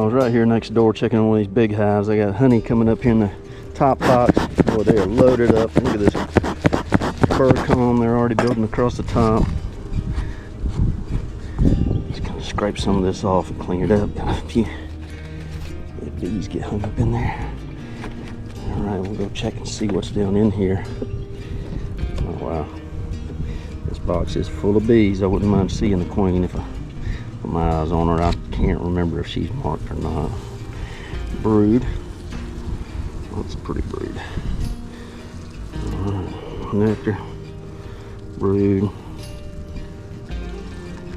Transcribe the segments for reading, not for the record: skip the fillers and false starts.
I was right here next door checking on one of these big hives. I got honey coming up here in the top box. Boy, they are loaded up. Look at this fur comb they're already building across the top. Just gonna scrape some of this off and clean it up. Got a few bees get hung up in there. All right, we'll go check and see what's down in here. Oh wow, this box is full of bees. I wouldn't mind seeing the queen if I put my eyes on her. I can't remember if she's marked or not. Brood. That's a pretty brood. Nectar. Brood.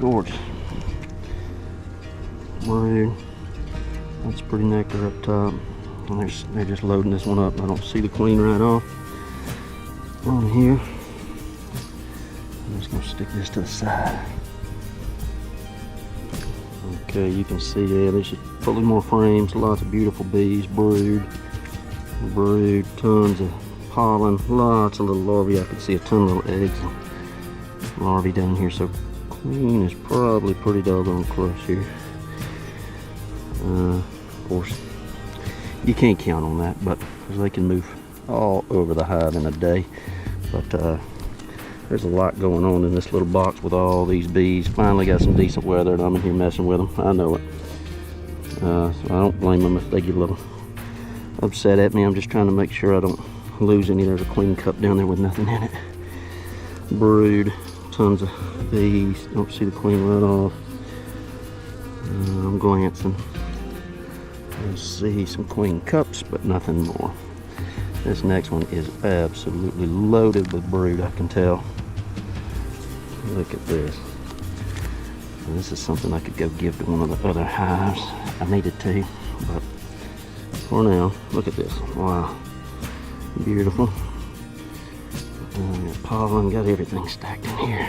Gorgeous. Brood. That's pretty nectar up top. And they're just loading this one up. I don't see the queen right off on here. I'm just gonna stick this to the side. Okay, you can see, yeah, there's just fully more frames, lots of beautiful bees, brood, tons of pollen, lots of little larvae. I can see a ton of little eggs and larvae down here, so queen is probably pretty doggone close here. Of course, you can't count on that, but because they can move all over the hive in a day. But there's a lot going on in this little box with all these bees. Finally got some decent weather and I'm in here messing with them. I know it. So I don't blame them if they get a little upset at me. I'm just trying to make sure I don't lose any. There's a queen cup down there with nothing in it. Brood, tons of bees. Don't see the queen right off. I'm glancing. I see some queen cups, but nothing more. This next one is absolutely loaded with brood, I can tell. Look at this. And this is something I could go give to one of the other hives. I needed to, but for now, look at this. Wow. Beautiful. Got pollen, got everything stacked in here.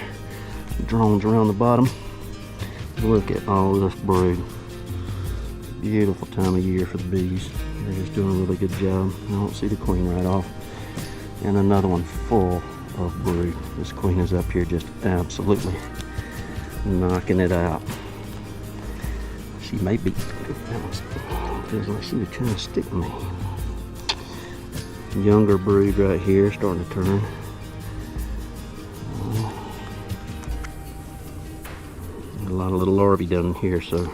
Drones around the bottom. Look at all this brood. Beautiful time of year for the bees. They're just doing a really good job. I don't see the queen right off. And another one full of brood. This queen is up here just absolutely knocking it out. She may be, feels like she was trying to stick me. Younger brood right here starting to turn. A lot of little larvae down here, so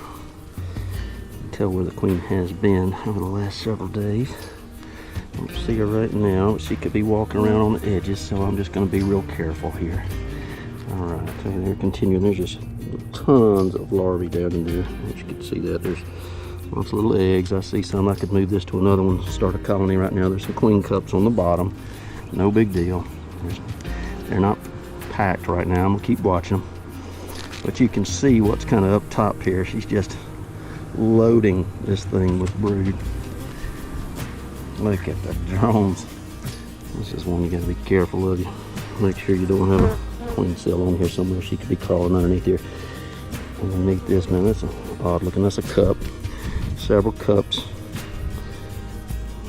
tell where the queen has been over the last several days. I don't see her right now, but she could be walking around on the edges, so I'm just going to be real careful here. Alright, okay, they're continuing. There's just tons of larvae down in there. As you can see that, there's lots of little eggs. I see some. I could move this to another one, start a colony right now. There's some queen cups on the bottom. No big deal. They're not packed right now. I'm going to keep watching them. But you can see what's kind of up top here. She's just loading this thing with brood. Look at the drones. This is one you gotta be careful of. You make sure you don't have a queen cell on here somewhere. She could be crawling underneath here. Underneath this, man, that's odd looking. That's a cup. Several cups.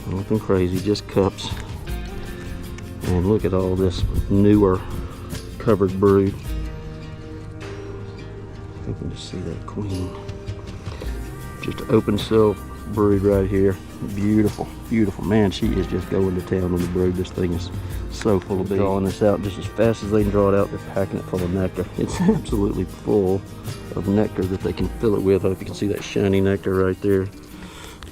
Nothing crazy, just cups. And look at all this newer covered brood. You can just see that queen. Just an open cell brood right here. Beautiful, beautiful. Man, she is just going to town on the brood. This thing is so full of bees. Drawing this out just as fast as they can draw it out. They're packing it full of nectar. It's absolutely full of nectar that they can fill it with. I hope you can see that shiny nectar right there.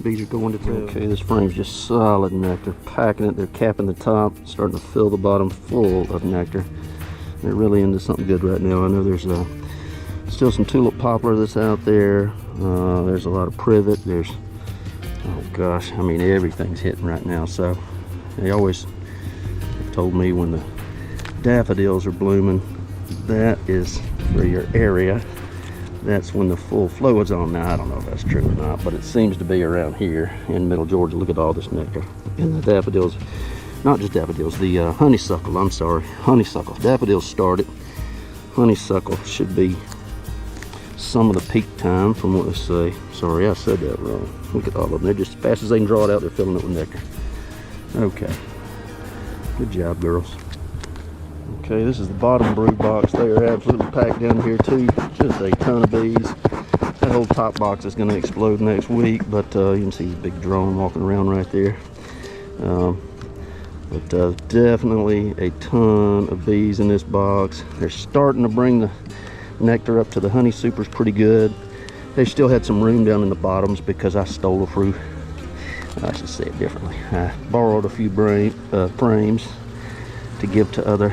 Bees are going to town. Okay, this frame's just solid nectar. Packing it. They're capping the top, starting to fill the bottom full of nectar. They're really into something good right now. I know there's still some tulip poplar that's out there. There's a lot of privet. There's, oh gosh, I mean, everything's hitting right now. So they always told me when the daffodils are blooming, that is for your area. That's when the full flow is on. Now, I don't know if that's true or not, but it seems to be around here in middle Georgia. Look at all this nectar. And the daffodils, not just daffodils, the honeysuckle, I'm sorry, honeysuckle. Daffodils started. Honeysuckle should be some of the peak time from what they say. Sorry, I said that wrong. Look at all of them. They're just as fast as they can draw it out, they're filling it with nectar. Okay. Good job, girls. Okay, this is the bottom brood box. They are absolutely packed down here too. Just a ton of bees. Got that whole top box is going to explode next week, but you can see the big drone walking around right there. But definitely a ton of bees in this box. They're starting to bring the nectar up to the honey supers pretty good. They still had some room down in the bottoms because I stole a few. I should say it differently. I borrowed a few frames to give to others,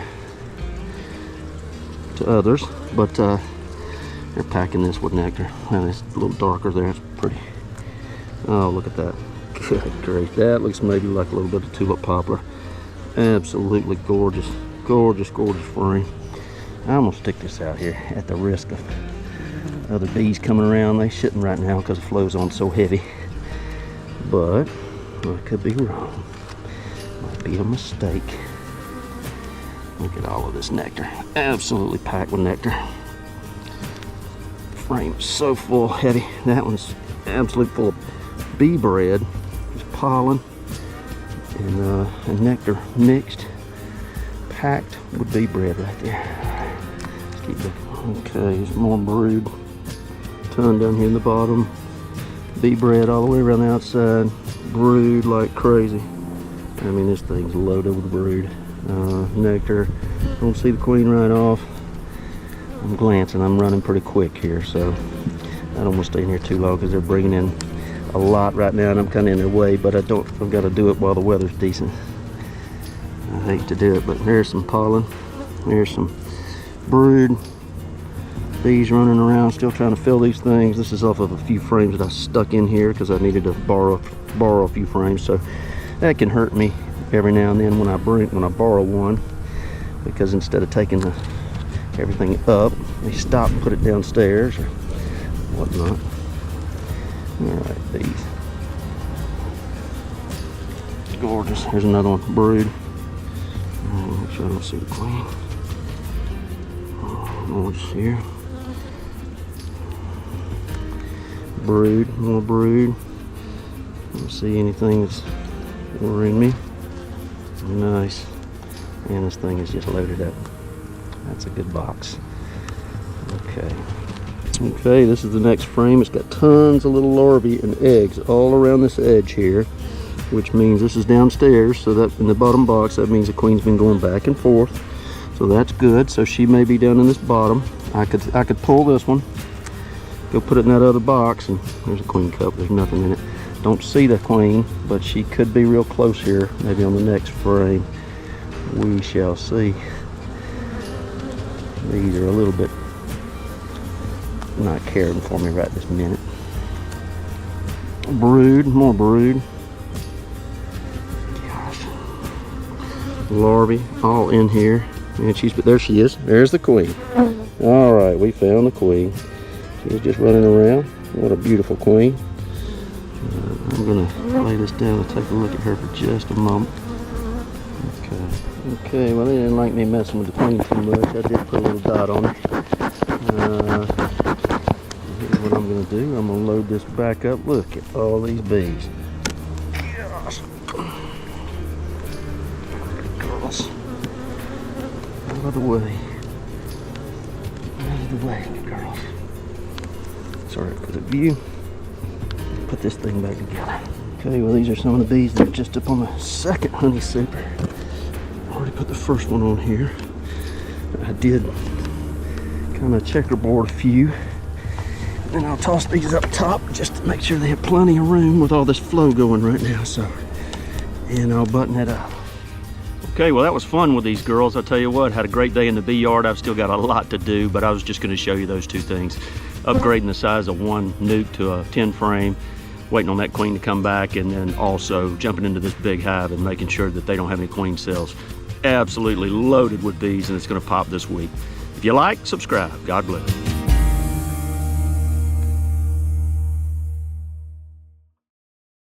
but they're packing this with nectar. And it's a little darker there. It's pretty. Oh, look at that. Good grief. That looks maybe like a little bit of tulip poplar. Absolutely gorgeous, gorgeous, gorgeous frame. I'm gonna stick this out here at the risk of other bees coming around. They shouldn't right now because the flow's on so heavy, but I could be wrong. Might be a mistake. Look at all of this nectar, absolutely packed with nectar. Frame so full, heavy. That one's absolutely full of bee bread, just pollen and nectar mixed, packed with bee bread right there. Let's keep looking. Okay, there's more brood. Ton down here in the bottom. Bee bread all the way around the outside. Brood like crazy. I mean, this thing's loaded with brood. Nectar. Don't see the queen right off. I'm glancing. I'm running pretty quick here, so I don't want to stay in here too long because they're bringing in a lot right now, and I'm kind of in their way, but I've got to do it while the weather's decent. I hate to do it, but there's some pollen. There's some brood. Bees running around, still trying to fill these things. This is off of a few frames that I stuck in here because I needed to borrow a few frames, so that can hurt me every now and then when I borrow one, because instead of taking everything up, they stop and put it downstairs or whatnot. Alright, bees. Gorgeous. Here's another one, brood. Make sure I don't see the queen. Gorgeous here. Brood, more brood. Don't see anything that's worrying me. Nice. And this thing is just loaded up. That's a good box. Okay. Okay, this is the next frame. It's got tons of little larvae and eggs all around this edge here, which means this is downstairs. So that in the bottom box, that means the queen's been going back and forth. So that's good. So she may be down in this bottom. I could pull this one, go put it in that other box, and there's a queen cup. There's nothing in it. Don't see the queen, but she could be real close here, maybe on the next frame. We shall see. These are a little bit not caring for me right this minute. Brood, more brood. Gosh. Larvae all in here. And there she is. There's the queen. All right, we found the queen. She's just running around. What a beautiful queen. I'm gonna lay this down and take a look at her for just a moment. Okay, well, they didn't like me messing with the queen too much. I did put a little dot on her. Here's what I'm going to do. I'm going to load this back up. Look at all these bees. Gosh. Girls. Out of the way. Out of the way, girls. Sorry for the view. Put this thing back together. Okay, well, these are some of the bees that are just up on the second honey super. Already put the first one on here. I did kind of checkerboard a few. And then I'll toss these up top just to make sure they have plenty of room with all this flow going right now. So, and I'll button it up. Okay, well, that was fun with these girls. I'll tell you what, had a great day in the bee yard. I've still got a lot to do, but I was just going to show you those two things. Upgrading the size of one nuke to a 10 frame, waiting on that queen to come back, and then also jumping into this big hive and making sure that they don't have any queen cells. Absolutely loaded with bees, and it's going to pop this week. If you like, subscribe. God bless.